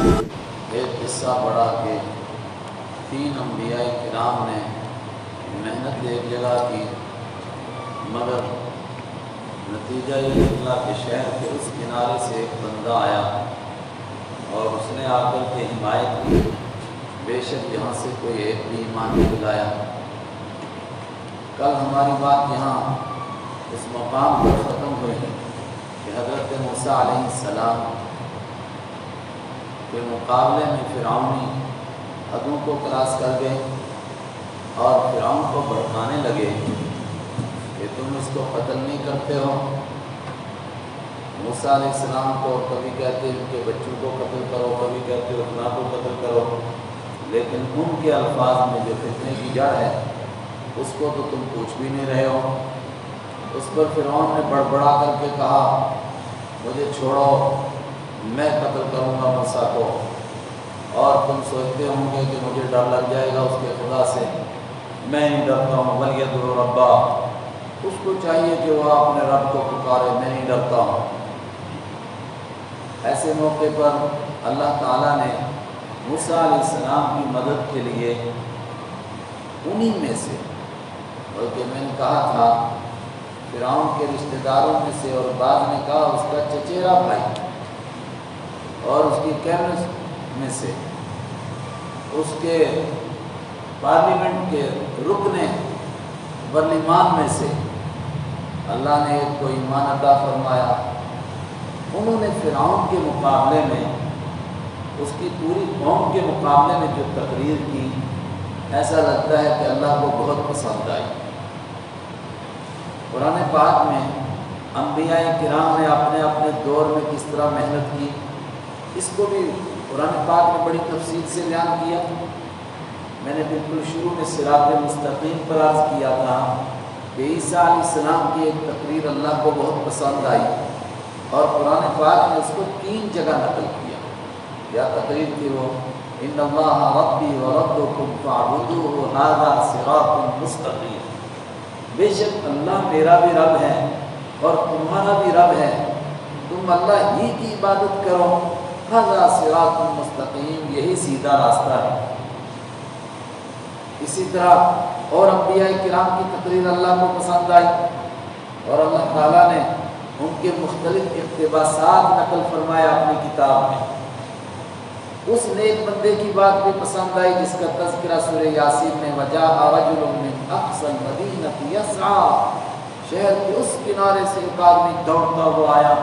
ایک قصہ پڑھا کہ 3 انبیاء کرام نے محنت ایک جگہ کی، مگر نتیجہ یہ نکلا کہ شہر کے اس کنارے سے ایک بندہ آیا اور اس نے آ کر کے حمایت کی، بے شک یہاں سے کوئی ایک بھی ایمان نہیں لایا۔ کل ہماری بات یہاں اس مقام پر ختم ہوئی کہ حضرت موسیٰ علیہ السلام کے مقابلے میں فرعونی حدوں کو کراس کر گئے اور فرعون کو بھڑکانے لگے کہ تم اس کو قتل نہیں کرتے ہو۔ موسیٰ علیہ السلام کو کبھی کہتے ان کے بچوں کو قتل کرو، کبھی کہتے فلاں کو قتل کرو، لیکن ان کے الفاظ میں جو فتنے کی جڑ ہے اس کو تو تم پوچھ بھی نہیں رہے ہو۔ اس پر فرعون نے بڑبڑا کر کے کہا مجھے چھوڑو، میں قتل کروں گا موسیٰ کو، اور تم سوچتے ہوں گے کہ مجھے ڈر لگ جائے گا اس کے خدا سے، میں نہیں ڈرتا ہوں، بل یدعو ربہ، اس کو چاہیے کہ وہ اپنے رب کو پکارے، میں نہیں ڈرتا ہوں۔ ایسے موقع پر اللہ تعالیٰ نے موسیٰ علیہ السلام کی مدد کے لیے انہی میں سے، بلکہ میں نے کہا تھا فرعون کے رشتہ داروں میں سے، اور بعد نے کہا اس کا چچیرا بھائی اور اس کی کیبنٹ میں سے، اس کے پارلیمنٹ کے رکن برلمان میں سے اللہ نے ایک کو ایمان عطا فرمایا۔ انہوں نے فرعون کے مقابلے میں، اس کی پوری قوم کے مقابلے میں جو تقریر کی، ایسا لگتا ہے کہ اللہ کو بہت پسند آئی۔ قرآن پاک میں انبیاء کرام نے اپنے اپنے دور میں کس طرح محنت کی، اس کو بھی قرآن پاک نے بڑی تفصیل سے بیان کیا۔ میں نے بالکل شروع میں صراط مستقیم پر عرض کیا تھا کہ عیسیٰ علیہ السلام کی ایک تقریر اللہ کو بہت پسند آئی، اور قرآن پاک نے اس کو 3 جگہ نقل کیا۔ کیا تقریر تھی وہ؟ ان اللہ ربی و ربکم فاعبدوہ ھذا صراط مستقیم، بے شک اللہ میرا بھی رب ہے اور تمہارا بھی رب ہے، تم اللہ ہی کی عبادت کرو، ھذا صراط مستقیم، یہی سیدھا راستہ ہے۔ اسی طرح اور انبیاء کرام کی تقریر اللہ کو پسند آئی، اور اللہ تعالیٰ نے ان کے مختلف اقتباسات نقل فرمایا اپنی کتاب میں۔ اس نیک بندے کی بات بھی پسند آئی جس کا تذکرہ سورہ یاسین میں وجاء رجل من اقصى المدینہ یسعی، شہر کے اس کنارے سے ایک آدمی دوڑتا ہوا آیا۔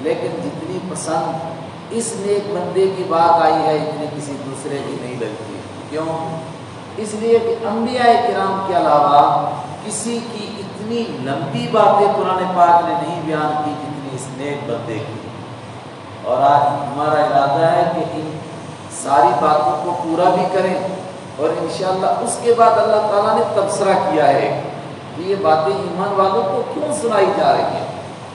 لیکن جتنی پسند اس نیک بندے کی بات آئی ہے اتنی کسی دوسرے کی نہیں لگتی۔ کیوں؟ اس لیے کہ انبیاء کرام کے علاوہ کسی کی اتنی لمبی باتیں قرآن پاک نے نہیں بیان کی جتنی اس نیک بندے کی، اور آج ہمارا ارادہ ہے کہ ان ساری باتوں کو پورا بھی کریں، اور انشاءاللہ اس کے بعد اللہ تعالیٰ نے تبصرہ کیا ہے کہ یہ باتیں ایمان والوں کو کیوں سنائی جا رہی ہیں،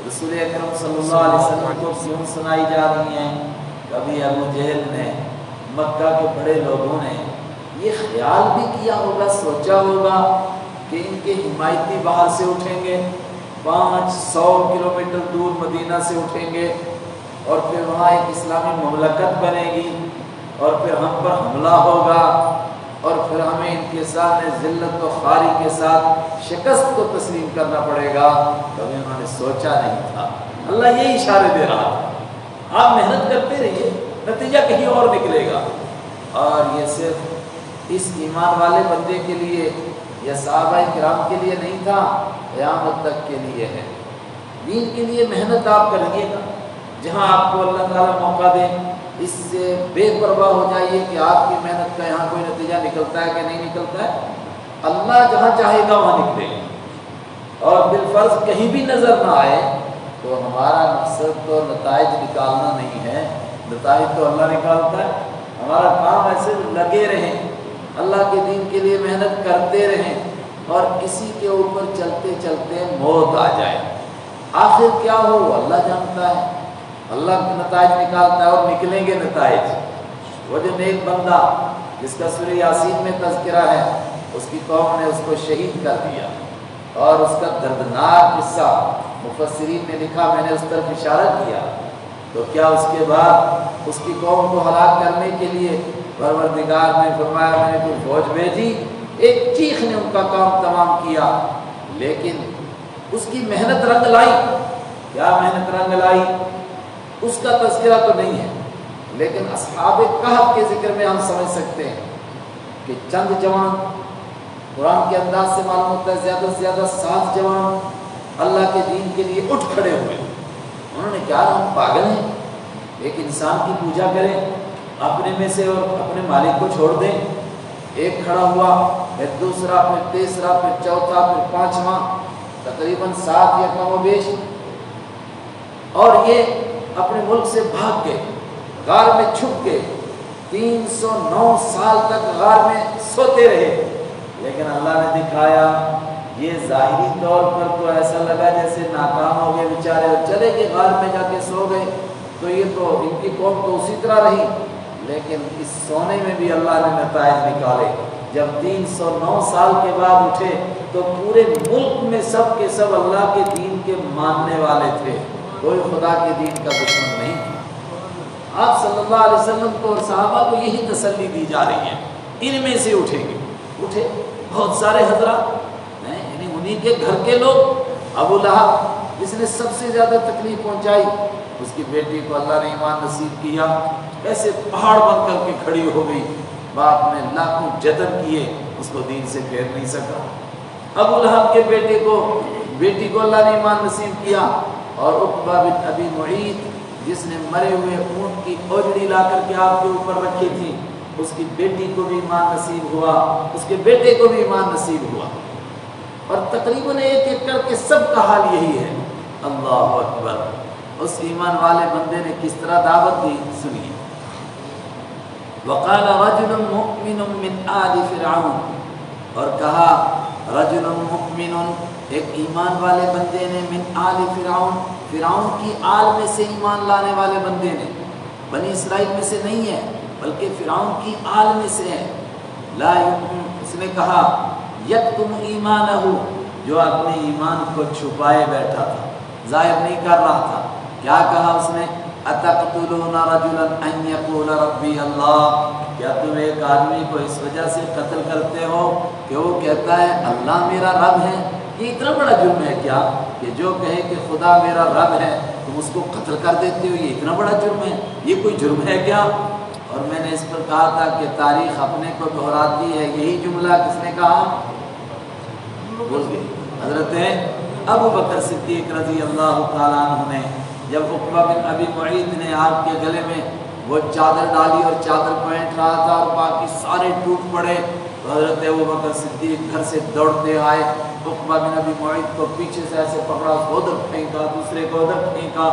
رسول اکرم صلی اللہ علیہ وسلم کو کیوں سنائی جا رہی ہیں۔ کبھی ابو جہل نے، مکہ کے بڑے لوگوں نے یہ خیال بھی کیا ہوگا، سوچا ہوگا کہ ان کے حمایتی باہر سے اٹھیں گے، 500 کلومیٹر دور مدینہ سے اٹھیں گے، اور پھر وہاں ایک اسلامی مملکت بنے گی، اور پھر ہم پر حملہ ہوگا، اور پھر ہمیں ان کے سامنے ذلت و خواری کے ساتھ شکست کو تسلیم کرنا پڑے گا؟ کبھی انہوں نے سوچا نہیں تھا۔ اللہ یہی اشارے دے رہا تھا، آپ محنت کرتے رہیے، نتیجہ کہیں اور نکلے گا۔ اور یہ صرف اس ایمان والے بندے کے لیے یا صحابہ کرام کے لیے نہیں تھا، قیامت تک کے لیے ہے۔ دین کے لیے محنت آپ کریے گا، جہاں آپ کو اللہ تعالیٰ موقع دے، اس سے بے پرواہ ہو جائیے کہ آپ کی محنت کا یہاں کوئی نتیجہ نکلتا ہے کہ نہیں نکلتا ہے۔ اللہ جہاں چاہے گا وہاں نکلے گا، اور بالفرض کہیں بھی نظر نہ آئے تو ہمارا مقصد تو نتائج نکالنا نہیں ہے، نتائج تو اللہ نکالتا ہے۔ ہمارا کام ایسے لگے رہیں، اللہ کے دین کے لیے محنت کرتے رہیں، اور اسی کے اوپر چلتے چلتے موت آ جائے، آخر کیا ہو اللہ جانتا ہے، اللہ کے نتائج نکالتا ہے، اور نکلیں گے نتائج۔ وہ جو نیک بندہ جس کا سورہ یاسین میں تذکرہ ہے، اس کی قوم نے اس کو شہید کر دیا، اور اس کا دردناک قصہ مفسرین نے لکھا، میں نے اس طرف اشارہ کیا تو کیا اس کے بعد اس کی قوم کو ہلاک کرنے کے لیے پروردگار نے فرمایا میں نے کوئی فوج بھیجی؟ ایک چیخ نے ان کا کام تمام کیا، لیکن اس کی محنت رنگ لائی۔ کیا محنت رنگ لائی اس کا تذکرہ تو نہیں ہے، لیکن اصحاب کہف کے ذکر میں ہم سمجھ سکتے ہیں کہ چند جوان، قرآن کے انداز سے معلوم ہوتا ہے زیادہ سے زیادہ 7 جوان اللہ کے دین کے لیے اٹھ کھڑے ہوئے۔ انہوں نے کہا ہم پاگل ہیں، ایک انسان کی پوجا کریں اپنے میں سے اور اپنے مالک کو چھوڑ دیں۔ ایک کھڑا ہوا، پھر دوسرا، پھر تیسرا، پھر چوتھا، پھر پانچواں، تقریباً 7 یا کم و بیش، اور یہ اپنے ملک سے بھاگ گئے، غار میں چھپ گئے، 309 سال تک غار میں سوتے رہے۔ لیکن اللہ نے دکھایا، یہ ظاہری طور پر تو ایسا لگا جیسے ناکام ہو گئے بیچارے اور چلے گئے غار میں جا کے سو گئے، تو یہ تو ان کی قوم تو اسی طرح رہی، لیکن اس سونے میں بھی اللہ نے نتائج نکالے۔ جب 309 سال کے بعد اٹھے تو پورے ملک میں سب کے سب اللہ کے دین کے ماننے والے تھے، کوئی خدا کے دین کا دشمن نہیں تھا۔ آپ صلی اللہ علیہ وسلم کو اور صحابہ کو یہی تسلی دی جا رہی ہے، ان میں سے اٹھیں گے۔ اٹھے بہت سارے حضرات، یعنی انہی کے گھر کے لوگ۔ ابو لہب جس نے سب سے زیادہ تکلیف پہنچائی، اس کی بیٹی کو اللہ نے ایمان نصیب کیا، ایسے پہاڑ بن کر کے کھڑی ہو گئی، باپ نے لاکھوں جتن کیے، اس کو دین سے پھیر نہیں سکا۔ ابو لہب کے بیٹی کو اللہ نے ایمان نصیب کیا، اور عقبہ بن ابی معیط جس نے مرے ہوئے اونٹ کی اوجڑی لا کر کے آپ کے اوپر رکھی تھی، اس کی بیٹی کو بھی ایمان نصیب ہوا، اس کے بیٹے کو بھی ایمان نصیب ہوا، اور تقریباً ایک ایک کر کے سب کا حال یہی ہے۔ اللہ اکبر! اس ایمان والے بندے نے کس طرح دعوت دی، سنیے۔ وقال رجل مؤمن من آل فرعون، اور کہا رجل مؤمن، ایک ایمان والے بندے نے، من آل فرعون، فرعون کی آل میں سے ایمان لانے والے بندے نے، بنی اسرائیل میں سے نہیں ہے بلکہ فرعون کی آل میں سے ہے۔ لا یؤمن، اس نے کہا یکتم ایمانہ، جو اپنے ایمان کو چھپائے بیٹھا تھا، ظاہر نہیں کر رہا تھا۔ کیا کہا اس نے؟ اتقتلون رجلا ان یقول ربی اللہ، کیا تم ایک آدمی کو اس وجہ سے قتل کرتے ہو کہ وہ کہتا ہے اللہ میرا رب ہے؟ یہ اتنا بڑا جرم ہے کیا کہ جو کہے کہ خدا میرا رب ہے تم اس کو قتل کر دیتے ہو؟ یہ اتنا بڑا جرم ہے، یہ کوئی جرم ہے کیا؟ اور میں نے اس پر کہا تھا کہ تاریخ اپنے کو دہراتی ہے، یہی جملہ کس نے کہا؟ بول گئے حضرت ابو بکر صدیق رضی اللہ تعالیٰ عنہ نے، جب عقبہ بن ابی معیط نے آپ کے گلے میں وہ چادر ڈالی اور چادر پہن رہا تھا اور باقی سارے ٹوٹ پڑے، تو حضرت ابو بکر صدیق گھر سے دوڑتے آئے، عقبہ بن ابی معیط کو پیچھے سے ایسے پکڑا، ادھر پھینکا، دوسرے کو ادھر پھینکا۔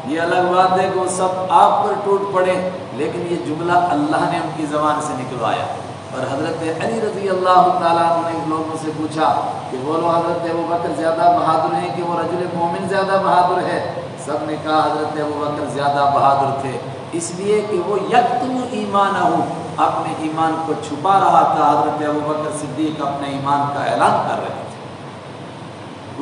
یہ الگ بات ہے کہ وہ سب آپ پر ٹوٹ پڑے، لیکن یہ جملہ اللہ نے ان کی زبان سے نکلوایا۔ اور حضرت علی رضی اللہ تعالیٰ عنہ نے لوگوں سے پوچھا کہ بولو حضرت ابو بکر زیادہ بہادر ہیں کہ وہ رجل مومن زیادہ بہادر ہے؟ سب نے کہا حضرت ابو بکر زیادہ بہادر تھے، اس لیے کہ وہ یکتم ایمانہ، اپنے ایمان کو چھپا رہا تھا۔ حضرت ابو بکر صدیق اپنے ایمان کا اعلان کر رہے تھے۔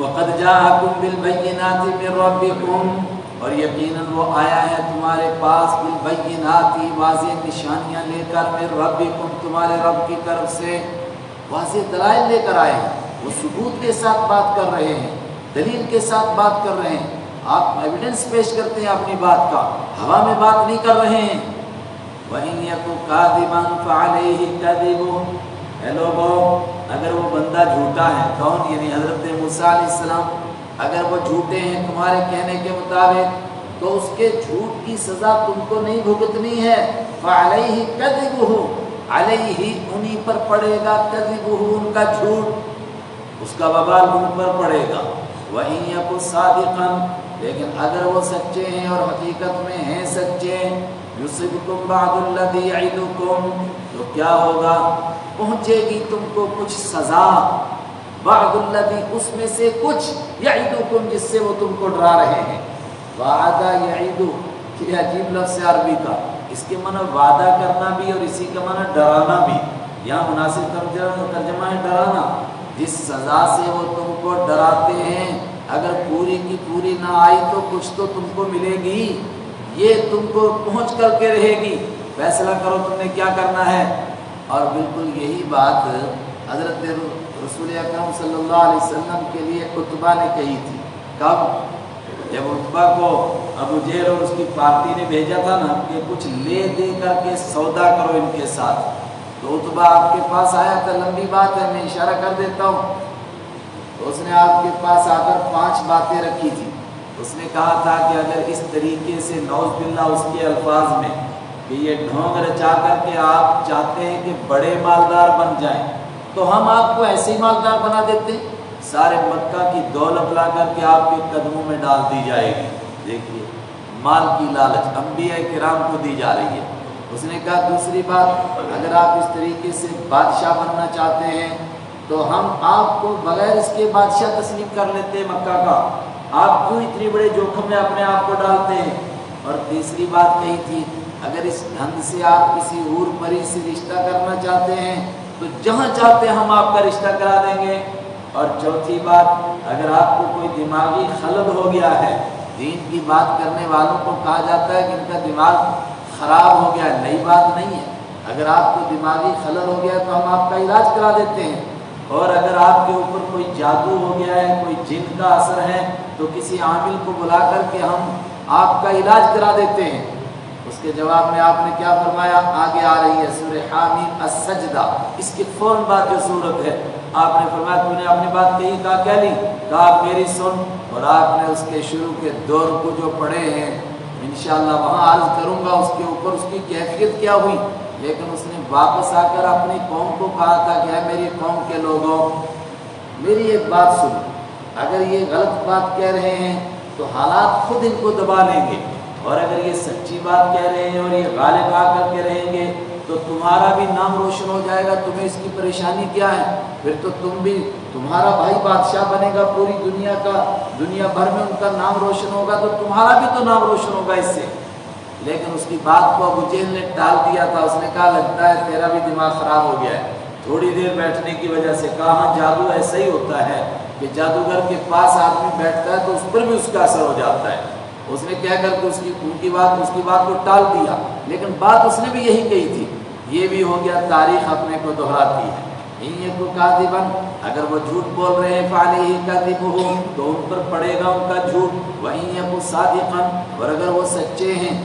وَقَدْ جَاءَكُمْ بِالْبَيِّنَاتِ مِنْ رَبِّكُمْ، اور یقیناً وہ آیا ہے تمہارے پاس، بالبینات، واضح نشانیاں لے کر، من ربکم، تمہارے رب کی طرف سے واضح دلائل لے کر آئے ہیں۔ وہ ثبوت کے ساتھ بات کر رہے ہیں، دلیل کے ساتھ بات کر رہے ہیں، آپ ایویڈنس پیش کرتے ہیں اپنی بات کا، ہوا میں بات نہیں کر رہے ہیں۔ وَإِنْ يَكُ كَاذِبًا فَعَلَيْهِ كَذِبُهُ، اے لوگوں اگر وہ بندہ جھوٹا ہے، کون؟ یعنی حضرت موسیٰ علیہ السلام، اگر وہ جھوٹے ہیں تمہارے کہنے کے مطابق تو اس کے جھوٹ کی سزا تم کو نہیں بھگتنی ہے۔ فَعَلَيْهِ كَذِبُهُ، علیہ انہی پر پڑے گا، كَذِبُهُ ان کا جھوٹ، اس کا وبال ان پر پڑے گا۔ وَإِنْ يَكُ صَادِقًا، لیکن اگر وہ سچے ہیں اور حقیقت میں ہیں سچے، يُصِبْكُمْ بَعْضُ الَّذِي يَعِدُكُمْ، تو کیا ہوگا؟ پہنچے گی تم کو کچھ سزا، بعض الذی، اس میں سے کچھ، یعدکم، جس سے وہ تم کو ڈرا رہے ہیں۔ وعدہ یعدو، یہ عجیب لفظ ہے عربی کا، اس کے معنی وعدہ کرنا بھی اور اسی کا معنی ڈرانا بھی، یہاں مناسب ترجمہ ہے ڈرانا۔ جس سزا سے وہ تم کو ڈراتے ہیں اگر پوری کی پوری نہ آئی تو کچھ تو تم کو ملے گی، یہ تم کو پہنچ کر کے رہے گی، فیصلہ کرو تم نے کیا کرنا ہے۔ اور بالکل یہی بات حضرت رسول اکرم صلی اللہ علیہ وسلم کے لیے عتبہ نے کہی تھی۔ کب؟ جب عتبہ کو ابو جہل اور اس کی پارٹی نے بھیجا تھا نا کہ کچھ لے دے کر کے سودا کرو ان کے ساتھ، تو عتبہ آپ کے پاس آیا تھا، لمبی بات ہے میں اشارہ کر دیتا ہوں۔ تو اس نے آپ کے پاس آ کر 5 باتیں رکھی تھی۔ اس نے کہا تھا کہ اگر اس طریقے سے نعوذ باللہ اس کے الفاظ میں کہ یہ ڈھونگ رچا کر کے آپ چاہتے ہیں کہ بڑے مالدار بن جائیں، تو ہم آپ کو ایسے ہی مالدار بنا دیتے، سارے مکہ کی دولت لا کر کے آپ کے قدموں میں ڈال دی جائے گی۔ دیکھیے مال کی لالچ انبیاء کرام کو دی جا رہی ہے۔ اس نے کہا دوسری بات، اگر آپ اس طریقے سے بادشاہ بننا چاہتے ہیں تو ہم آپ کو بغیر اس کے بادشاہ تسلیم کر لیتے مکہ کا، آپ کیوں اتنی بڑے جوخم میں اپنے آپ کو ڈالتے ہیں۔ اور تیسری بات کہی تھی، اگر اس ڈھنگ سے آپ کسی حور پری سے رشتہ کرنا چاہتے ہیں تو جہاں چاہتے ہیں ہم آپ کا رشتہ کرا دیں گے۔ اور چوتھی بات، اگر آپ کو کوئی دماغی خلل ہو گیا ہے، دین کی بات کرنے والوں کو کہا جاتا ہے کہ ان کا دماغ خراب ہو گیا، نئی بات نہیں ہے، اگر آپ کو دماغی خلل ہو گیا تو ہم آپ کا علاج کرا دیتے ہیں۔ اور اگر آپ کے اوپر کوئی جادو ہو گیا ہے، کوئی جن کا اثر ہے، تو کسی عامل کو بلا کر کے ہم آپ کا علاج کرا دیتے ہیں۔ اس کے جواب میں آپ نے کیا فرمایا؟ آگے آ رہی ہے سورہ حامیم السجدہ، اس کے فوراً بعد جو صورت ہے، آپ نے فرمایا تو نے اپنی بات کہی، کہا کہہ لی، کہا آپ میری سن، اور آپ نے اس کے شروع کے دور کو جو پڑھے ہیں انشاءاللہ وہاں عرض کروں گا اس کے اوپر اس کی کیفیت کیا ہوئی۔ لیکن اس نے واپس آ کر اپنی قوم کو کہا تھا کہ اے میری قوم کے لوگوں، میری ایک بات سنو، اگر یہ غلط بات کہہ رہے ہیں تو حالات خود ان کو دبا لیں گے، اور اگر یہ سچی بات کہہ رہے ہیں اور یہ غالب آ کر کے رہیں گے تو تمہارا بھی نام روشن ہو جائے گا۔ تمہیں اس کی پریشانی کیا ہے؟ پھر تو تم بھی، تمہارا بھائی بادشاہ بنے گا پوری دنیا کا، دنیا بھر میں ان کا نام روشن ہوگا تو تمہارا بھی تو نام روشن ہوگا اس سے۔ لیکن اس کی بات کو ابو جہل نے ٹال دیا تھا۔ اس نے کہا لگتا ہے تیرا بھی دماغ خراب ہو گیا ہے۔ تھوڑی دیر بیٹھنے کی وجہ سے کہا ہاں جادو ایسا ہی ہوتا ہے کہ جادوگر کے پاس آدمی بیٹھتا ہے تو اس پر بھی اس کا اثر ہو جاتا ہے۔ اس نے کہہ کر کے اس کی بات کو ٹال دیا، لیکن بات اس نے بھی یہی کہی تھی۔ یہ بھی ہو گیا، تاریخ اپنے کو دہراتی ہے۔ ان کو کاذبا، اگر وہ جھوٹ بول رہے ہیں فعلیہ کذبہم، تو ان پر پڑے گا ان کا جھوٹ، وَإِن يَكُ صَادِقًا، اور اگر وہ سچے ہیں،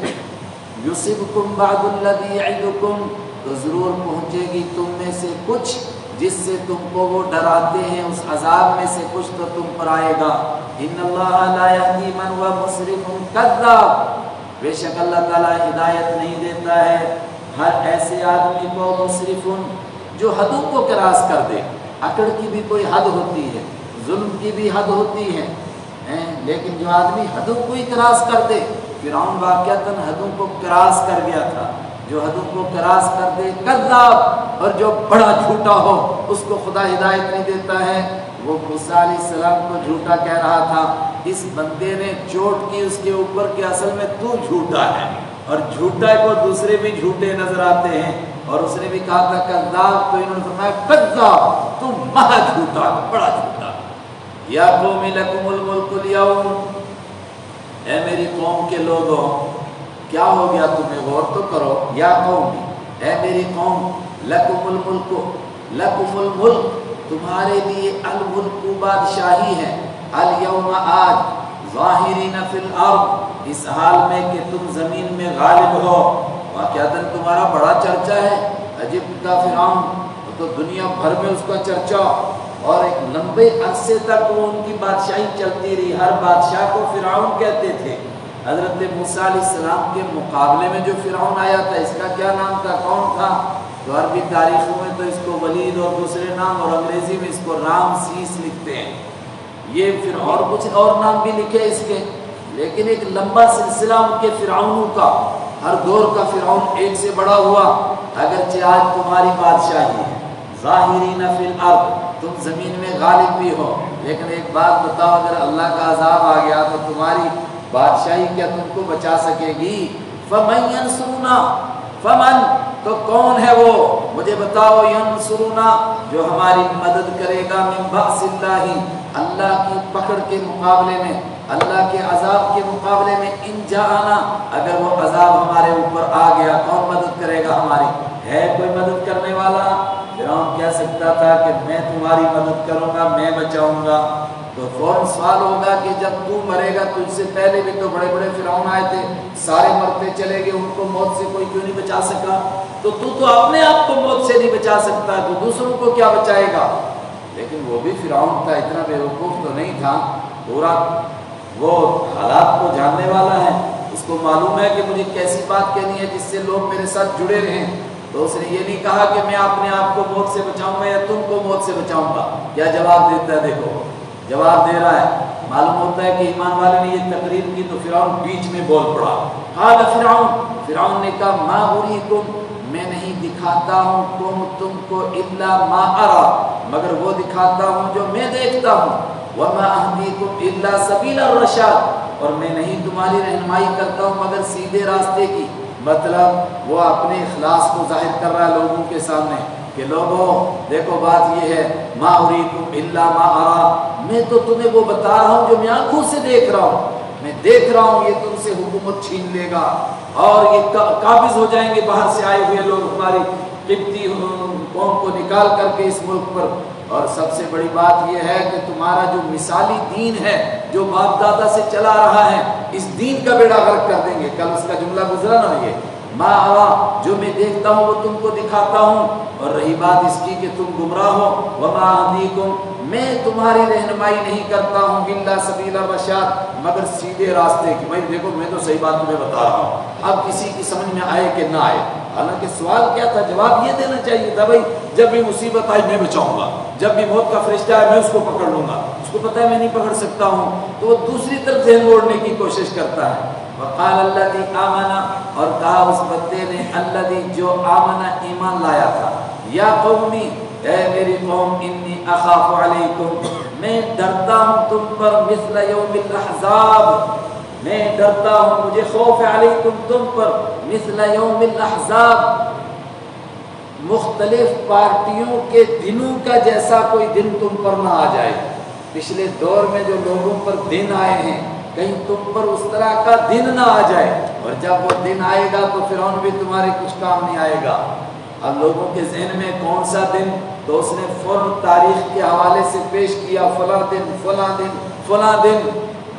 یُصِبْکُم بَعْضُ الَّذِی یَعِدُکُم، تو ضرور پہنچے گی تم میں سے کچھ جس سے تم کو وہ ڈراتے ہیں، اس عذاب میں سے کچھ تو تم پر آئے گا۔ ان اللہ لا یہدی من هو مسرف کذاب، بے شک اللہ تعالیٰ ہدایت نہیں دیتا ہے ہر ایسے آدمی کو مسرف، جو حدوں کو کراس کر دے۔ اکڑ کی بھی کوئی حد ہوتی ہے، ظلم کی بھی حد ہوتی ہے، لیکن جو آدمی حدوں کو ہی کراس کر دے، فرعون واقعتاً حدوں کو کراس کر گیا تھا، جو حدوں کو کراس کر دے کذاب، اور جو بڑا جھوٹا ہو اس کو خدا ہدایت نہیں دیتا ہے۔ وہ موسیٰ علیہ السلام کو جھوٹا کہہ رہا تھا، اس بندے نے چوٹ کی اس کے اوپر کہ اصل میں تو جھوٹا ہے، اور جھوٹا کو دوسرے بھی جھوٹے نظر آتے ہیں، اور اس نے بھی کہا تھا کذاب، تو انہوں نے فرمایا کذاب، تو مہا جھوٹا، بڑا جھوٹا۔ یا قوم لکم الملک اليوم، اے میری قوم کے لوگوں کیا ہو گیا تمہیں، غور تو کرو۔ یا قوم، اے میری قوم، لکم الملک، لکم الملک، تمہارے لیے الملک بادشاہی ہے، الیوم آج، ظاہرین فی الارض، اس حال میں کہ تم زمین میں غالب ہو۔ واقعتاً تمہارا بڑا چرچا ہے، عجیب کا فرعون تو دنیا بھر میں اس کا چرچا، اور ایک لمبے عرصے تک وہ ان کی بادشاہی چلتی رہی، ہر بادشاہ کو فرعون کہتے تھے۔ حضرت موسیٰ علیہ السلام کے مقابلے میں جو فرعون آیا تھا اس کا کیا نام تھا، کون تھا؟ تو عربی تاریخوں میں تو اس کو ولید اور دوسرے نام، اور انگریزی میں اس کو رام سیس لکھتے ہیں۔ یہ پھر اور کچھ اور نام بھی لکھے اس کے، لیکن ایک لمبا سلسلہ ان کے فرعونوں کا، ہر دور کا فرعون ایک سے بڑا ہوا۔ اگرچہ آج تمہاری بادشاہی ہے، ظاہرین فی الارض، تم زمین میں غالب بھی ہو، لیکن ایک بات بتاؤ، اگر اللہ کا عذاب آ گیا تو تمہاری بادشاہی کیا تم کو بچا سکے گی؟ فمن ینصرنا، فمن، تو کون ہے وہ، مجھے بتاؤ، ینصرنا، جو ہماری مدد کرے گا، من بأس اللہ، اللہ کی پکڑ کے مقابلے میں، اللہ کے عذاب کے مقابلے میں ان جاءنا، اگر وہ عذاب ہمارے اوپر آ گیا کون مدد کرے گا ہماری؟ ہے کوئی مدد کرنے والا؟ فرعون کہہ سکتا تھا کہ میں تمہاری مدد کروں گا، میں بچاؤں گا۔ تو فوراً سوال ہوگا کہ جب تو مرے گا، تجھ سے پہلے بھی تو بڑے بڑے فرعون آئے تھے، سارے مرتے چلے گئے، ان کو موت سے کوئی کیوں نہیں بچا سکا؟ تو اپنے آپ کو موت سے نہیں بچا سکتا، تو دوسروں کو کیا بچائے گا؟ لیکن وہ بھی فرعون تھا، اتنا بے وقوف تو نہیں تھا، پورا وہ حالات کو جاننے والا ہے، اس کو معلوم ہے کہ مجھے کیسی بات کہنی ہے جس سے لوگ میرے ساتھ جڑے رہیں۔ تو اس نے یہ نہیں کہا کہ میں اپنے آپ کو موت سے بچاؤں گا یا تم کو موت سے بچاؤں گا۔ کیا جواب دیتا ہے؟ دیکھو جواب دے رہا ہے۔ معلوم ہوتا ہے کہ ایمان والے نے یہ تقریر کی تو فرعون بیچ میں بول پڑا۔ قال فرعون نے کہا ما اریکم، میں نہیں دکھاتا ہوں تم کو الا ما ارى، مگر وہ دکھاتا ہوں جو میں دیکھتا ہوں، وما اهدیکم الا سبیل الرشاد، اور میں نہیں تمہاری رہنمائی کرتا ہوں مگر سیدھے راستے کی۔ مطلب وہ اپنے اخلاص کو ظاہر کر رہا ہے لوگوں کے سامنے کہ لوگوں دیکھو بات یہ ہے، ما اریکم الا ما ارى، میں تو تمہیں وہ بتا رہا ہوں جو میں آنکھوں سے دیکھ رہا ہوں، میں دیکھ رہا ہوں یہ تم سے حکومت چھین لے گا اور یہ قابض ہو جائیں گے باہر سے آئے ہوئے لوگ ہماری قبطی قوم کو نکال کر کے اس ملک پر۔ اور سب سے بڑی بات یہ ہے کہ تمہارا جو مثالی دین ہے جو باپ دادا سے چلا رہا ہے، اس دین کا بیڑا غرق کر دیں گے۔ کل اس کا جملہ گزرا نا، یہ ما ارى، جو میں دیکھتا ہوں وہ تم کو دکھاتا ہوں، اور رہی بات اس کی کہ تم گمراہ ہو، وما اهدیکم، میں تمہاری رہنمائی نہیں کرتا ہوں الا سبیل الرشاد، مگر سیدھے راستے کی۔ بھائی دیکھو میں تو صحیح بات تمہیں بتا رہا ہوں، اب کسی کی سمجھ میں آئے کہ نہ آئے، حالانکہ سوال کیا تھا؟ جواب یہ دینا چاہیے تھا بھائی جب بھی مصیبت آئی میں بچاؤں گا، جب بھی موت کا فرشتہ آئے میں اس کو پکڑ لوں گا، اس کو پتہ ہے میں نہیں پکڑ سکتا ہوں، تو وہ دوسری طرف ذہن موڑنے کی کوشش کرتا ہے۔ وقال الذی آمن، اور کہا اس بندے نے الذی جو آمن ایمان لایا تھا، یا قومی، اے میری قوم، انی اخاف علیکم، میں ڈرتا ہوں تم پر، مثل یوم الاحزاب، میں ڈرتا ہوں، مجھے خوف علیکم تم پر، مثل یوم الاحزاب، مختلف پارٹیوں کے دنوں کا جیسا کوئی دن تم پر نہ آ جائے۔ پچھلے دور میں جو لوگوں پر دن آئے ہیں، کہیں تم پر اس طرح کا دن نہ آ جائے، اور جب وہ دن آئے گا تو فرعون بھی تمہارے کچھ کام نہیں آئے گا۔ اب لوگوں کے ذہن میں کون سا دن؟ تو اس نے فوراً تاریخ کے حوالے سے پیش کیا، فلاں دن فلاں دن فلاں دن۔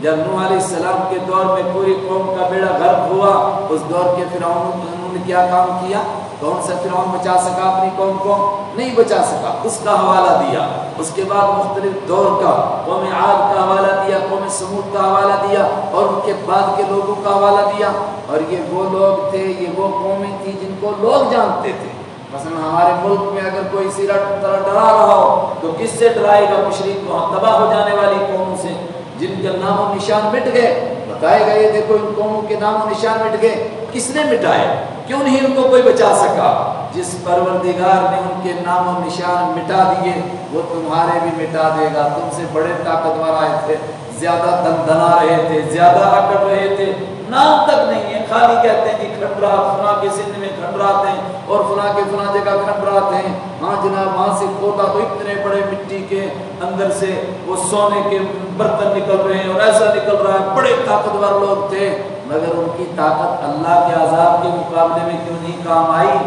جب نوح علیہ السلام کے دور میں پوری قوم کا بیڑا غرق ہوا، اس دور کے فرعون نے کیا کام کیا؟ کون سا فرعون بچا سکا اپنی قوم کو؟ نہیں بچا سکا، اس کا حوالہ دیا۔ اس کے بعد مختلف دور کا، قوم عاد کا حوالہ دیا، قوم سمود کا حوالہ دیا، اور ان کے بعد کے لوگوں کا حوالہ دیا۔ اور یہ وہ لوگ تھے، یہ وہ قومیں تھیں جن کو لوگ جانتے تھے۔ مثلا ہمارے ملک میں اگر کوئی طرح ڈرا رہا ہو تو کس سے ڈرائے گا؟ مشرک کو، تباہ ہو جانے والی قوموں سے جن کے نام و نشان مٹ گئے، بتائے گا یہ دیکھو ان قوموں کے نام و نشان مٹ گئے۔ کس نے مٹائے؟ کیوں نہیں ان کو کوئی بچا سکا؟ جس پروردگار نے ان کے نام و نشان مٹا دیے وہ تمہارے بھی مٹا دے گا۔ تم سے بڑے طاقتور آئے تھے، زیادہ دندنا رہے تھے، زیادہ اکڑ رہے تھے، نام تک نہیں ہے، خالی کہتے ہیں کہ کھنڈرات، فلاں کے سندھ میں کھنڈرات ہیں اور فلاں کے فلاں جگہ کھنڈرات ہیں۔ ہاں جناب، وہاں سے کھودا تو اتنے بڑے مٹی کے اندر سے وہ سونے کے برتن نکل رہے ہیں اور ایسا نکل رہا ہے، بڑے طاقتور لوگ تھے، مگر ان کی طاقت اللہ کے عذاب کے مقابلے میں کیوں نہیں کام آئی؟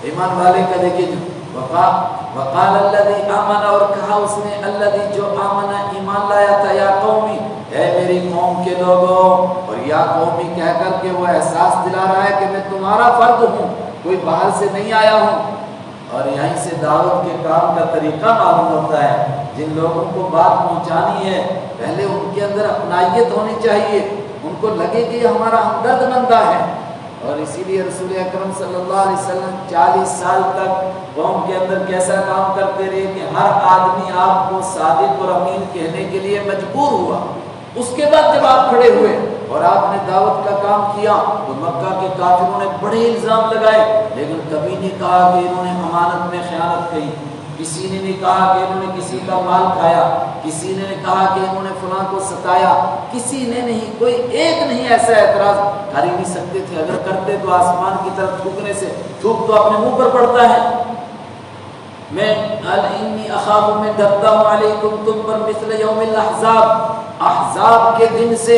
ایمان والے کا دیکھیے، وقال الذی آمن، اور کہا اس نے الذی جو آمن ایمان لایا تھا، یا قومی، اے میری قوم کے لوگوں، اور یا قومی کہہ کر کے وہ احساس دلا رہا ہے کہ میں تمہارا فرد ہوں، کوئی باہر سے نہیں آیا ہوں۔ اور یہیں سے دعوت کے کام کا طریقہ معلوم ہوتا ہے۔ جن لوگوں کو بات پہنچانی ہے پہلے ان کے اندر اپنائیت ہونی چاہیے، ان کو لگے کہ یہ ہمارا ہمدرد بندہ ہے۔ اور اسی لیے رسول اکرم صلی اللہ علیہ وسلم 40 سال تک قوم کے اندر کیسا کام کرتے رہے کہ ہر آدمی آپ کو صادق اور امین کہنے کے لیے مجبور ہوا۔ اس کے بعد جب آپ کھڑے ہوئے اور آپ نے دعوت کا کام کیا تو مکہ کے کافروں نے بڑے الزام لگائے، لیکن کبھی نہیں کہا کہ انہوں نے امانت میں خیانت کی، کسی نے نہیں کہا کہ انہوں نے کسی کا مال کھایا، کسی نے نہیں کہا کہ انہوں نے فلاں کو ستایا، کسی نے نہیں، کوئی ایک نہیں ایسا اعتراض کر ہی نہیں سکتے تھے۔ اگر کرتے تو آسمان کی طرف تھوکنے سے، تھوک تو اپنے منہ پر پڑتا ہے۔ میں انی اخاف، میں ڈرتا ہوں علیکم تم پر، مثل یوم الاحزاب، احزاب کے دن سے،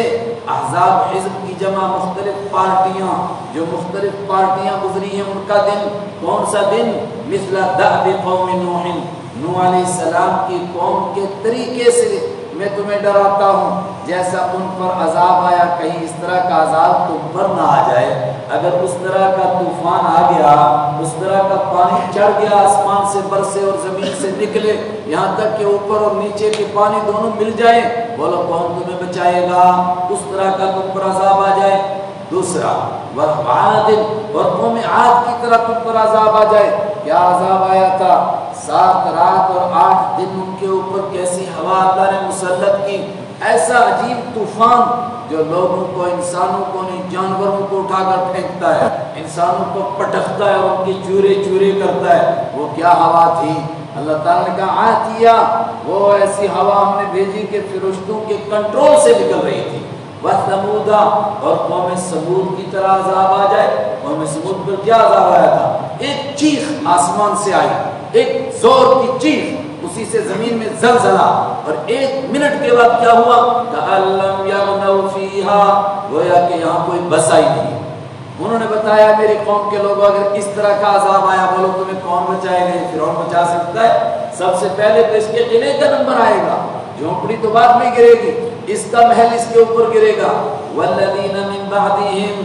احزاب حزب کی جمع مختلف پارٹیاں، جو مختلف پارٹیاں گزری ہیں ان کا دن کون سا دن؟ مثل دأب قوم نوح، نوح علیہ السلام کی قوم کے طریقے سے میں تمہیں ڈراتا ہوں، جیسا ان پر عذاب آیا کہیں اس طرح کا عذاب تم پر نہ آ جائے۔ اگر اس طرح کا طوفان آ گیا، اس طرح کا پانی چڑھ گیا، آسمان سے برسے اور زمین سے نکلے، یہاں تک کہ اوپر اور نیچے کے پانی دونوں مل جائیں، بولو کون تمہیں بچائے گا؟ اس طرح کا تم پر عذاب آ جائے۔ دوسرا وعاد، اور قوم عاد کی طرح تم پر عذاب آ جائے۔ کیا عذاب آیا تھا؟ 7 رات اور 8 دن ان کے اوپر کیسی ہوا اللہ نے مسلط کی، ایسا عجیب طوفان جو لوگوں کو، انسانوں کو نہیں جانوروں کو اٹھا کر پھینکتا ہے، انسانوں کو پٹکتا ہے اور ان کے چورے چورے کرتا ہے۔ وہ کیا ہوا تھی؟ اللہ تعالیٰ نے کہا عاتیہ، وہ ایسی ہوا ہم نے بھیجی کہ فرشتوں کے کنٹرول سے نکل رہی تھی۔ وَثَمُودَ، اور قوم سمود کی طرح عذاب آ جائے۔ قوم سمود پر کیا عذاب آیا تھا؟ ایک چیخ آسمان سے آئی، ایک زور کی چیخ، اسی سے زمین میں زلزلہ، اور 1 منٹ کے بعد کیا ہوا؟ کَأَن لَّمْ يَغْنَوْا فِيهَا، گویا کہ یہاں کوئی بسا ہی نہیں۔ انہوں نے بتایا میری قوم کے لوگوں اگر اس طرح کا عذاب آیا، بولو تمہیں کون بچائے گا؟ فرعون بچا سکتا ہے؟ سب سے پہلے تو اس کے قلعے کا نمبر آئے گا، جھونپڑی تو بعد میں گرے گی، اس کا محل اس کے اوپر گرے گا۔ وَالَّذِينَ مِن بَعْدِهِمْ،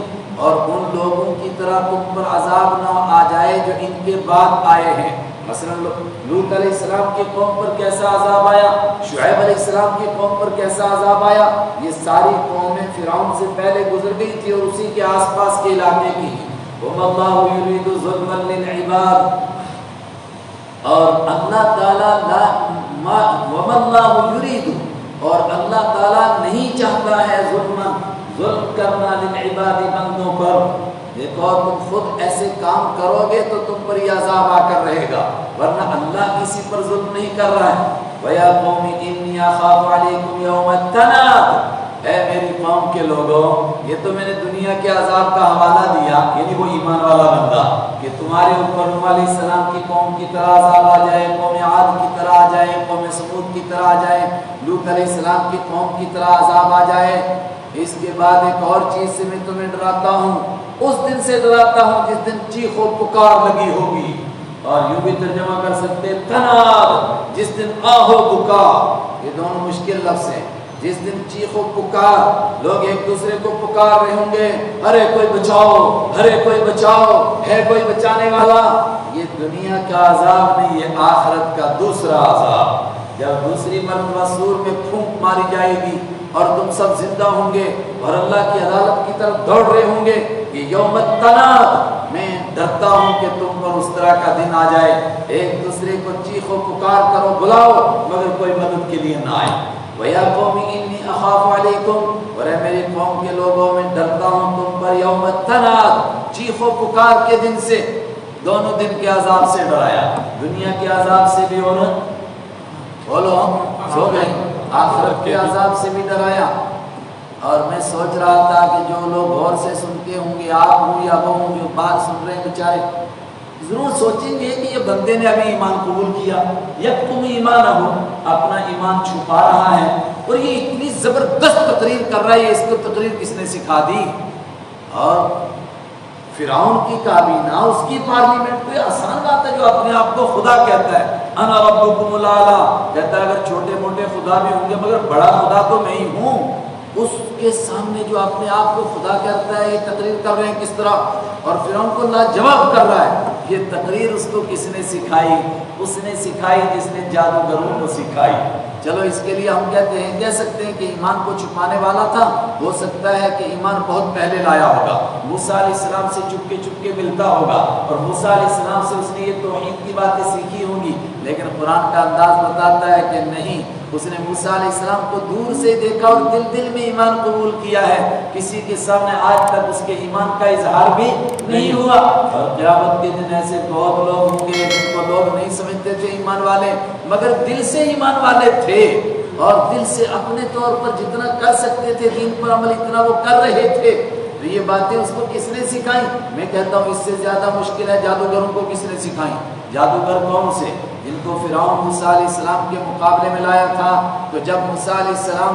اور ان لوگوں کی طرح تم پر عذاب نہ آ جائے جو ان کے بعد آئے ہیں۔ مثلا لوط علیہ السلام کی قوم پر کیسا عذاب آیا، شعیب علیہ السلام کی قوم پر کیسا عذاب آیا، یہ ساری قومیں فرعون سے پہلے گزر گئی تھی اور اسی کے آس پاس کے علاقے کی۔ وَمَا اللَّهُ يُرِيدُ ظُلْمًا لِلْعِبَادِ، اور اللہ تعالیٰ وَمَا اللَّهُ يُرِيدُ، اور اللہ تعالیٰ نہیں چاہتا ہے ظلم کرنا للعباد، بندوں پر۔ دیکھو تم خود ایسے کام کرو گے تو تم پر یہ عذاب آ کر رہے گا، ورنہ اللہ کسی پر ظلم نہیں کر رہا ہے۔ وَيَا قَوْمِ إِنِّي أَخَافُ عَلَيْكُمْ يَوْمَ التَّنَادِ، اے میری قوم کے لوگوں، یہ تو میں نے دنیا کے عذاب کا حوالہ دیا، یعنی وہ ایمان والا بندہ، کہ تمہارے اوپر نوح علیہ السلام کی قوم کی طرح عذاب آ جائے، قوم عاد کی طرح آ جائے، قوم سمود کی طرح آ جائے، لوط علیہ السلام کی قوم کی طرح عذاب آ جائے۔ اس کے بعد ایک اور چیز سے میں تمہیں ڈراتا ہوں، اس دن سے ڈراتا ہوں جس دن چیخ و پکار لگی ہوگی، اور یوں بھی ترجمہ کر سکتے تناد، جس دن آہو بکا، یہ دونوں مشکل لفظ ہیں۔ جس دن چیخ و پکار، لوگ ایک دوسرے کو پکار رہے ہوں گے، ارے کوئی بچاؤ، ارے کوئی بچاؤ، ہے کوئی بچانے والا۔ یہ دنیا کا عذاب نہیں، یہ آخرت کا دوسرا عذاب، جب دوسری مرتبہ سور میں پھونک ماری جائے گی اور تم سب زندہ ہوں گے اور اللہ کی عدالت کی طرف دوڑ رہے ہوں گے۔ یہ یوم التناد، میں ڈرتا ہوں کہ تم پر اس طرح کا دن آ جائے، ایک دوسرے کو چیخ و پکار کرو، بلاؤ، مگر کوئی مدد کے لیے نہ آئے۔ وَيَا قَوْمِ إِنِّي أَخَافُ عَلَيْكُمْ، اور اے میری قوم کے لوگوں میں ڈرتا ہوں تم پر یوم التناد، چیخ و پکار کے دن سے۔ دونوں دن کے عذاب سے ڈرایا، دنیا کے عذاب سے بھی، اور بولو ہم سو گئے، آخرت کے عذاب سے بھی ڈرایا۔ اور میں سوچ رہا تھا کہ جو لوگ غور سے سنتے ہوں گے، آپ ہوں یا وہ ہوں جو بات سن رہے ہیں بیچارے، ضرور سوچیں گے کہ یہ بندے نے ابھی ایمان قبول کیا، یک تم ایمان ہو، اپنا ایمان چھپا رہا ہے، اور یہ اتنی زبردست تقریر کر رہا ہے، اس کو تقریر کس نے سکھا دی؟ اور فرعون کی کابینہ، اس کی پارلیمنٹ، کوئی آسان بات ہے جو اپنے آپ کو خدا کہتا ہے، انا ربکم الاعلی، کہتا ہے اگر چھوٹے موٹے خدا بھی ہوں گے مگر بڑا خدا تو میں ہی ہوں۔ اس کے سامنے جو اپنے آپ کو خدا کہتا ہے، یہ تقریر کر رہے ہیں کس طرح، اور فرعون کو لاجواب کر رہا ہے۔ یہ تقریر اس کو کس نے سکھائی؟ اس نے سکھائی جس نے جادوگروں کو سکھائی۔ چلو اس کے لیے ہم کہہ سکتے ہیں کہ ایمان کو چھپانے والا تھا، ہو سکتا ہے کہ ایمان بہت پہلے لایا ہوگا، موسیٰ علیہ السلام سے چپ کے ملتا ہوگا، اور موسیٰ علیہ السلام سے اس نے یہ توحید کی باتیں سیکھی ہوں گی، لیکن قرآن کا انداز بتاتا ہے کہ نہیں، اس نے موسیٰ علیہ السلام کو دور سے دیکھا اور دل میں ایمان قبول کیا ہے، کسی کے سامنے آج تک اس کے ایمان کا اظہار بھی نہیں ہوا۔ اور قیامت کے دن ایسے بہت لوگ ہوں گے جن کو لوگ نہیں سمجھتے تھے ایمان والے، مگر دل سے ایمان والے تھے، اور دل سے اپنے طور پر جتنا کر سکتے تھے دین پر عمل اتنا وہ کر رہے تھے۔ تو یہ باتیں اس کو کس نے سکھائیں؟ میں کہتا ہوں اس سے زیادہ مشکل ہے جادوگروں کو کس نے سکھائیں۔ جادوگر کون سے؟ جن کو فرعون موسیٰ علیہ السلام کے مقابلے میں لایا تھا، تو جب موسیٰ علیہ السلام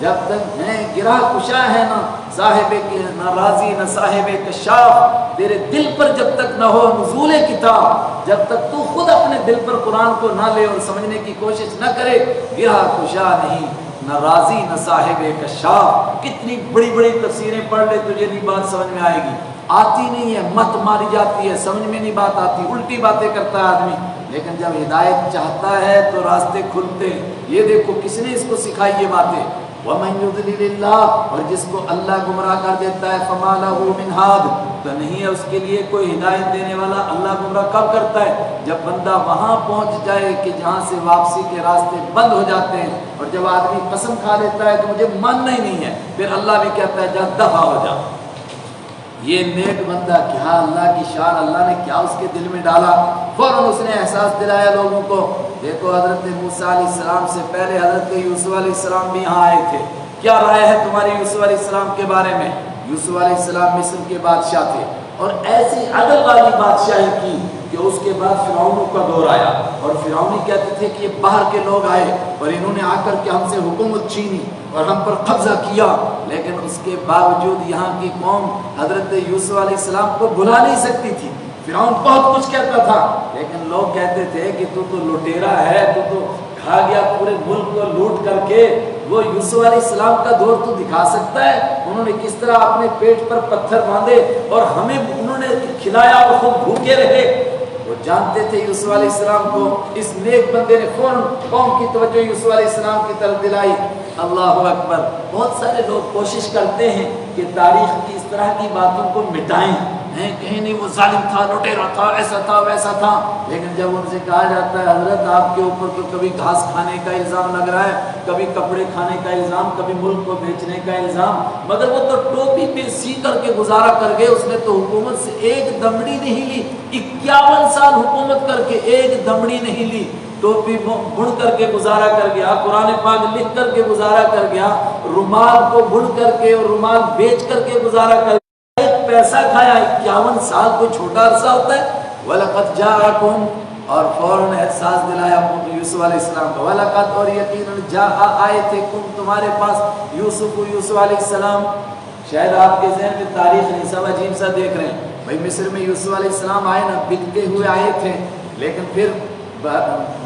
جب تک ہیں گرہ کشا ہے نہ صاحب کی نہ راضی نہ صاحب کشاف، تیرے دل پر جب تک نہ ہو نزول کتاب، جب تک تو خود اپنے دل پر قرآن کو نہ لے اور سمجھنے کی کوشش نہ کرے، گرہ کشا نہیں، نہ راضی نہ صاحب کشاف۔ کتنی بڑی بڑی تفسیریں پڑھ لے تجھے نہیں بات سمجھ میں آئے گی، آتی نہیں ہے، مت ماری جاتی ہے، سمجھ میں نہیں بات آتی، الٹی باتیں کرتا ہے آدمی۔ لیکن جب ہدایت چاہتا ہے تو راستے کھلتے ہیں۔ یہ دیکھو کس نے اس کو سکھائی یہ باتیں، وَمَن يُضْلِلِ اللَّهُ، اور جس کو اللہ گمراہ کر دیتا ہے فَمَا لَهُ مِنْ هَادٍ، تو نہیں ہے اس کے لیے کوئی ہدایت دینے والا۔ اللہ گمراہ کب کرتا ہے؟ جب بندہ وہاں پہنچ جائے کہ جہاں سے واپسی کے راستے بند ہو جاتے ہیں، اور جب آدمی قسم کھا لیتا ہے کہ مجھے ماننا ہی نہیں ہے، پھر اللہ بھی کہتا ہے جا دفع ہو جا۔ یہ نیک بندہ کیا اللہ کی شان، اللہ نے کیا اس کے دل میں ڈالا، فوراً اس نے احساس دلایا لوگوں کو۔ دیکھو حضرت موسیٰ علیہ السلام سے پہلے حضرت یوسف علیہ السلام بھی یہاں آئے تھے، کیا رائے ہے تمہاری یوسف علیہ السلام کے بارے میں؟ یوسف علیہ السلام مصر کے بادشاہ تھے، اور ایسی عدل والی بادشاہی کی کہ اس کے بعد فرعونوں کا دور آیا، اور فرعونی کہتے تھے کہ یہ باہر کے لوگ آئے اور انہوں نے آ کر کے ہم سے حکومت چھینی اور ہم پر قبضہ کیا، لیکن اس کے باوجود یہاں کی قوم حضرت یوسف علیہ السلام کو بھلا نہیں سکتی تھی۔ فرعون بہت کچھ کہتا تھا، لیکن لوگ کہتے تھے کہ تو لٹیرا ہے، تو کھا گیا پورے ملک کو لوٹ کر کے، وہ یوسف علیہ السلام کا دور تو دکھا سکتا ہے، انہوں نے کس طرح اپنے پیٹ پر پتھر باندھے اور ہمیں انہوں نے کھلایا اور خود بھوکے رہے۔ وہ جانتے تھے یوسف علیہ السلام کو۔ اس نیک بندے نے فوراً قوم کی توجہ یوسف علیہ السلام کی طرف دلائی۔ اللہ اکبر۔ بہت سارے لوگ کوشش کرتے ہیں کہ تاریخ کی اس طرح کی باتوں کو مٹائیں، کہیں نہیں وہ ظالم تھا، لٹیرا تھا، ایسا تھا ویسا تھا، لیکن جب ان سے کہا جاتا ہے حضرت آپ کے اوپر تو کبھی گھاس کھانے کا الزام لگ رہا ہے، کبھی کپڑے کھانے کا الزام، کبھی ملک کو بیچنے کا الزام، مگر وہ تو ٹوپی پہ سی کر کے گزارا کر گئے، اس نے تو حکومت سے ایک دمڑی نہیں لی، 51 سال حکومت کر کے ایک دمڑی نہیں لی، ٹوپی بن کر کے گزارا کر گیا، قرآن پاک لکھ کر کے گزارا کر گیا، رومال کو بن کر کے اور رومال بیچ کر کے گزارا کر گیا، ایک پیسہ کھایا۔ 51 سال کوئی چھوٹا عرصہ ہوتا ہے؟ وَلَقَدْ جَاءَكُمْ، اور فوراً احساس دلایا یوسف علیہ السلام کو، وَلَقَدْ، اور یقیناً جَاءَ، آئے تھے، کم تمہارے پاس، یوسف علیہ السلام۔ شاید آپ کے ذہن میں تاریخ نہیں، سب عجیب سا دیکھ رہے ہیں۔ بھائی مصر میں یوسف علیہ السلام آئے نا، بکتے ہوئے آئے تھے، لیکن پھر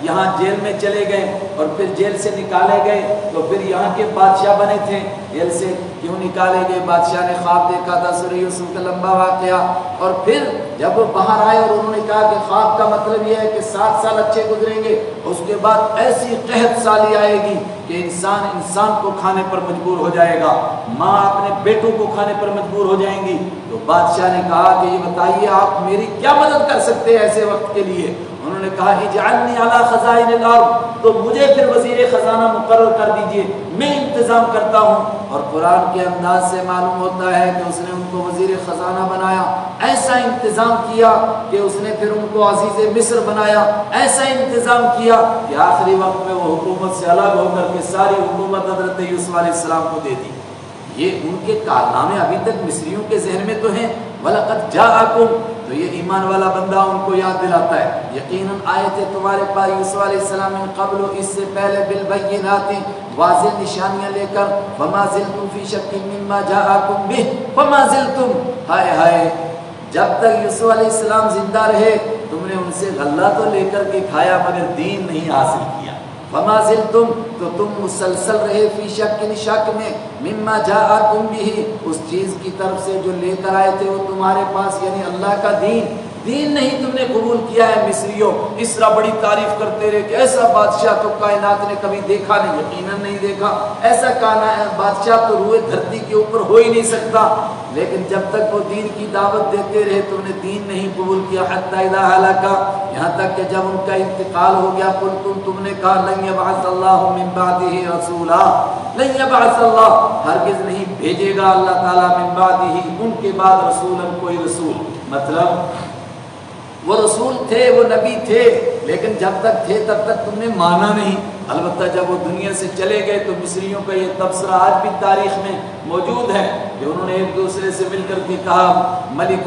یہاں جیل میں چلے گئے، اور پھر جیل سے نکالے گئے، تو پھر یہاں کے بادشاہ بنے تھے۔ جیل سے کیوں نکالے گئے؟ بادشاہ نے خواب دیکھا تھا، سورہ یوسف کا لمبا واقعہ، اور پھر جب وہ باہر آئے اور انہوں نے کہا کہ خواب کا مطلب یہ ہے کہ 7 سال اچھے گزریں گے، اس کے بعد ایسی قحط سالی آئے گی کہ انسان کو کھانے پر مجبور ہو جائے گا، ماں اپنے بیٹوں کو کھانے پر مجبور ہو جائیں گی۔ تو بادشاہ نے کہا کہ یہ بتائیے آپ میری کیا مدد کر سکتے ہیں ایسے وقت کے لیے؟ انہوں نے کہا اجعلنی علی خزائن الارض، تو مجھے پھر وزیر خزانہ مقرر کر دیجئے، میں انتظام کرتا ہوں۔ اور قرآن کے انداز سے معلوم ہوتا ہے کہ اس نے ان کو وزیر خزانہ بنایا، ایسا انتظام کیا کہ اس نے پھر ان کو عزیز مصر بنایا، ایسا انتظام کیا کہ آخری وقت میں وہ حکومت سے الگ ہو کر کے ساری حکومت حضرت یوسف علیہ السلام کو دے دی۔ یہ ان کے کارنامے ابھی تک مصریوں کے ذہن میں تو ہیں۔ وَلَقَدْ جَاءَكُمْ، تو یہ ایمان والا بندہ ان کو یاد دلاتا ہے، یقیناً آئے تھے تمہارے پاس یوسف علیہ السلام من قبل، اس سے پہلے، بالبینات، واضح نشانیاں لے کر، فما زلتم فی شک مما جاءکم بہ، فما زلتم، ہائے ہائے، جب تک یوسف علیہ السلام زندہ رہے تم نے ان سے غلہ تو لے کر کے کھایا مگر دین نہیں حاصل کیا۔ فما زلتم، تو تم مسلسل رہے، فی شک، شک میں، مما جاءکم بہ، اس چیز کی طرف سے جو لے کر آئے تھے وہ تمہارے پاس، یعنی اللہ کا دین نہیں تم نے قبول کیا ہے۔ مصریوں اس طرح بڑی تعریف کرتے رہے کہ ایسا بادشاہ تو کائنات نے کبھی دیکھا نہیں، یقیناً نہیں دیکھا، ایسا بادشاہ تو روئے دھرتی کے اوپر ہو ہی نہیں سکتا، لیکن جب تک وہ دین کی دعوت دیتے رہے تم نے دین نہیں قبول کیا۔ حتی اذا ہلک، یہاں تک کہ جب ان کا انتقال ہو گیا، قلتم، تم نے کہا، لن یبعث اللہ من بعدہ رسولا، لن یبعث اللہ، ہرگز نہیں بھیجے گا اللہ تعالیٰ، من بعدہ، ان کے بعد، رسولا، کوئی رسول۔ مطلب وہ رسول تھے، وہ نبی تھے، لیکن جب تک تھے تب تک تم نے مانا نہیں۔ البتہ جب وہ دنیا سے چلے گئے تو مصریوں کا یہ تبصرہ آج بھی تاریخ میں موجود ہے کہ انہوں نے ایک دوسرے سے مل کر کے کہا، ملک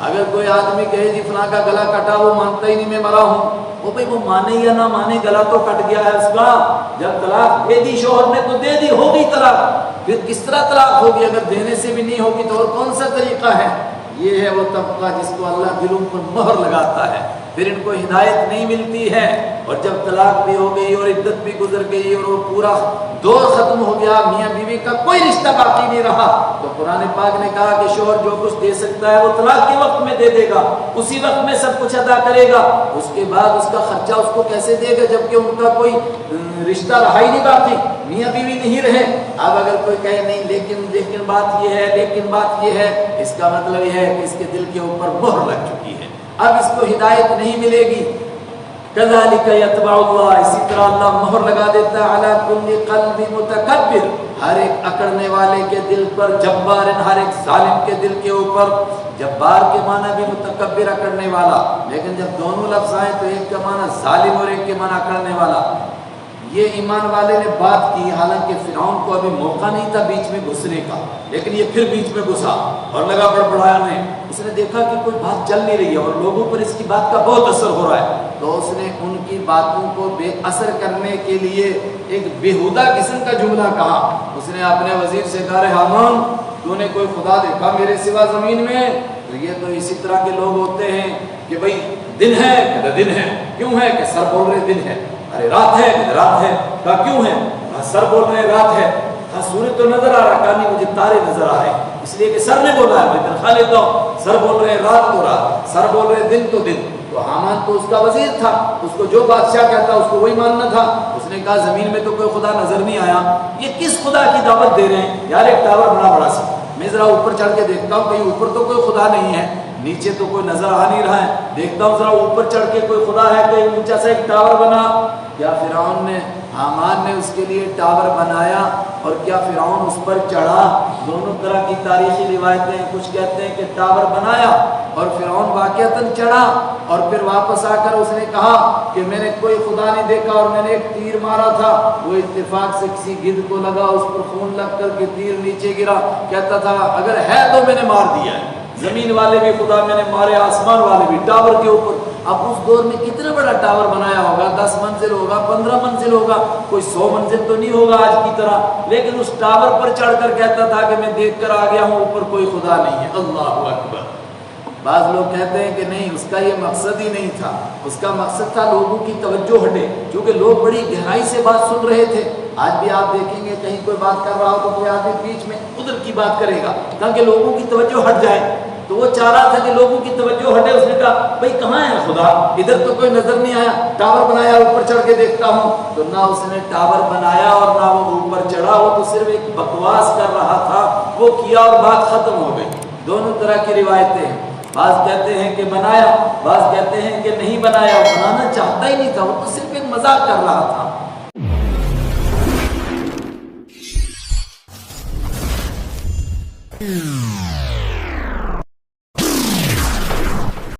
اگر کوئی آدمی کہے جی فلاں کا گلا کٹا، وہ مانتا ہی نہیں میں مرا ہوں، وہ بھائی وہ مانے یا نہ مانے، گلا تو کٹ گیا ہے اس کا۔ جب طلاق دے دی شوہر نے تو دے دی، ہو گئی طلاق۔ پھر کس طرح طلاق ہوگی؟ اگر دینے سے بھی نہیں ہوگی تو اور کون سا طریقہ ہے؟ یہ ہے وہ طبقہ جس کو اللہ دلوں پر مہر لگاتا ہے، پھر ان کو ہدایت نہیں ملتی ہے۔ اور جب طلاق بھی ہو گئی اور عدت بھی گزر گئی اور وہ پورا دور ختم ہو گیا، میاں بیوی کا کوئی رشتہ باقی نہیں رہا، تو قرآن پاک نے کہا کہ شوہر جو کچھ دے سکتا ہے وہ طلاق کے وقت میں دے دے گا، اسی وقت میں سب کچھ ادا کرے گا۔ اس کے بعد اس کا خرچہ اس کو کیسے دے گا جبکہ ان کا کوئی رشتہ رہا ہی نہیں باقی، میاں بیوی نہیں رہے۔ اب اگر کوئی کہے نہیں لیکن بات یہ ہے، لیکن بات یہ ہے، اس کا مطلب یہ ہے کہ اس کے دل کے اوپر مہر لگ چکی ہے، اب اس کو ہدایت نہیں ملے گی۔ کذالک یطبع اللہ، اسی طرح اللہ مہر لگا دیتا ہے علی کل قلب متکبر، ہر ایک اکڑنے والے کے دل پر، جبار، ہر ایک ظالم کے دل کے اوپر۔ جبار کے معنی بھی متکبر، اکڑنے والا، لیکن جب دونوں لفظ آئیں تو ایک کا معنی ظالم اور ایک کے معنی اکڑنے والا۔ یہ ایمان والے نے بات کی، حالانکہ فرعون کو ابھی موقع نہیں تھا بیچ میں گھسنے کا، لیکن یہ پھر بیچ میں گھسا اور لگا بڑبڑانے۔ اس نے دیکھا کہ کوئی بات چل نہیں رہی ہے اور لوگوں پر اس کی بات کا بہت اثر ہو رہا ہے، تو اس نے ان کی باتوں کو بے اثر کرنے کے لیے ایک بےہودہ قسم کا جملہ کہا۔ اس نے اپنے وزیر سے کہا، حامان تو نے کوئی خدا دیکھا میرے سوا زمین میں؟ تو یہ تو اسی طرح کے لوگ ہوتے ہیں کہ بھئی دن ہے کہ دن ہے، کیوں ہے کہ سر بول رہے دن ہے، ارے رات ہے کہ رات ہے، کہا کیوں ہے، سر بول رہے رات ہے، کہا سورج تو نظر آ رہا، کہا نہیں مجھے تارے نظر آ رہے ہیں، اس لیے کہ سر نے بولا ہے، میں تنخواہ لیتا ہوں، سر بول رہے رات تو رات، سر بول رہے دن تو دن۔ تو حامان تو اس کا وزیر تھا، اس کو جو بادشاہ کہتا اس کو وہی ماننا تھا۔ اس نے کہا زمین میں تو کوئی خدا نظر نہیں آیا، یہ کس خدا کی دعوت دے رہے ہیں؟ یار ایک ٹاور بڑا سا، میں ذرا اوپر چڑھ کے دیکھتا ہوں، کہیں اوپر تو کوئی خدا نہیں ہے، نیچے تو کوئی نظر آ نہیں رہا ہے، دیکھتا ہوں ذرا اوپر چڑھ کے کوئی خدا ہے، کوئی اونچا سا ایک ٹاور بنا۔ کیا فرعون نے، حامان نے اس کے لیے ٹاور بنایا اور کیا فرعون اس پر چڑھا؟ دونوں طرح کی تاریخی روایتیں، کچھ کہتے ہیں کہ ٹاور بنایا اور فرعون واقعتاً چڑھا اور پھر واپس آ کر اس نے کہا کہ میں نے کوئی خدا نہیں دیکھا اور میں نے ایک تیر مارا تھا، وہ اتفاق سے کسی گدھ کو لگا، اس پر خون لگ کر کے تیر نیچے گرا، کہتا تھا اگر ہے تو میں نے مار دیا ہے، زمین والے بھی خدا میں نے مارے، آسمان والے بھی، ٹاور کے اوپر۔ اب اس دور میں کتنا بڑا ٹاور بنایا ہوگا، 10 منزل ہوگا، 15 منزل ہوگا، کوئی 100 منزل تو نہیں ہوگا آج کی طرح، لیکن اس ٹاور پر چڑھ کر کہتا تھا کہ میں دیکھ کر آ گیا ہوں اوپر کوئی خدا نہیں ہے۔ اللہ اکبر۔ بعض لوگ کہتے ہیں کہ نہیں، اس کا یہ مقصد ہی نہیں تھا، اس کا مقصد تھا لوگوں کی توجہ ہٹے، کیونکہ لوگ بڑی گہرائی سے بات سن رہے تھے۔ آج بھی آپ دیکھیں گے کہیں کوئی بات کر رہا ہو تو کوئی آدمی بیچ میں ادھر کی بات کرے گا تاکہ لوگوں کی توجہ ہٹ جائے، تو وہ چاہ رہا تھا کہ لوگوں کی توجہ ہٹے۔ اس نے کہا بھئی کہاں ہے خدا، ادھر تو کوئی نظر نہیں آیا، ٹاور بنایا اوپر چڑھ کے دیکھتا ہوں۔ تو نہ اس نے ٹاور بنایا اور نہ وہ اوپر چڑھا، وہ تو صرف ایک بکواس کر رہا تھا، وہ کیا اور بات ختم ہو گئی۔ دونوں طرح کی روایتیں ہیں، بعض کہتے ہیں کہ بنایا، بعض کہتے ہیں کہ نہیں بنایا، بنانا چاہتا ہی نہیں تھا، وہ تو صرف ایک مذاق کر رہا تھا۔